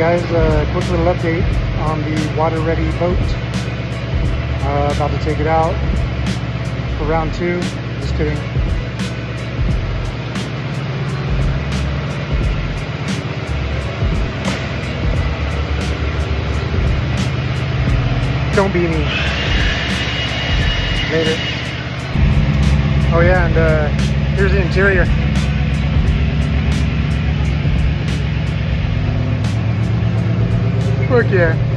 guys, quick little update on the water ready boat. About to take it out for round 2. Just kidding. Don't be me. Later. Oh yeah, and here's the interior. Look, yeah.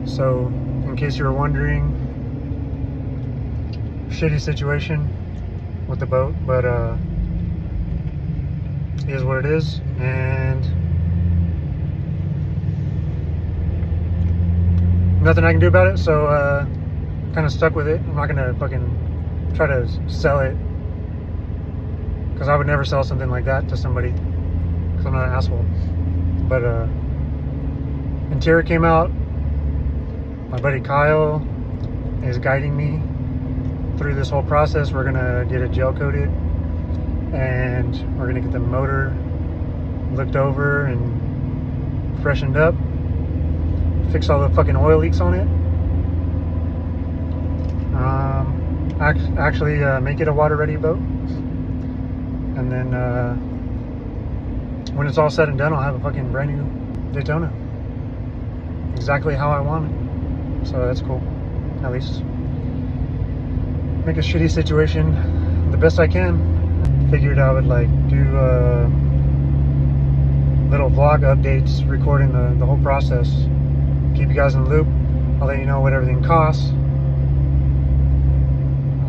So, in case you were wondering, shitty situation with the boat, but it is what it is, and nothing I can do about it. So, kind of stuck with it. I'm not gonna fucking try to sell it, because I would never sell something like that to somebody, because I'm not an asshole. But interior came out. My buddy Kyle is guiding me through this whole process. We're gonna get it gel coated, and we're gonna get the motor looked over and freshened up, fix all the fucking oil leaks on it, actually make it a water ready boat, and then when it's all said and done, I'll have a fucking brand new Daytona, exactly how I want it. So that's cool, at least. Make a shitty situation the best I can. Figured I would like do little vlog updates, recording the whole process. Keep you guys in the loop. I'll let you know what everything costs.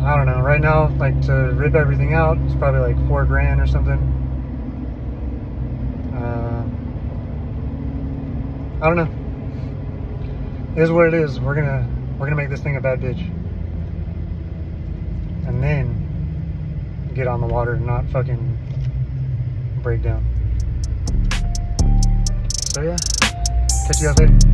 I don't know, right now, like to rip everything out, it's probably like $4 grand or something. I don't know. It is what it is. We're gonna make this thing a bad bitch, and then get on the water and not fucking break down. So yeah, catch you guys later.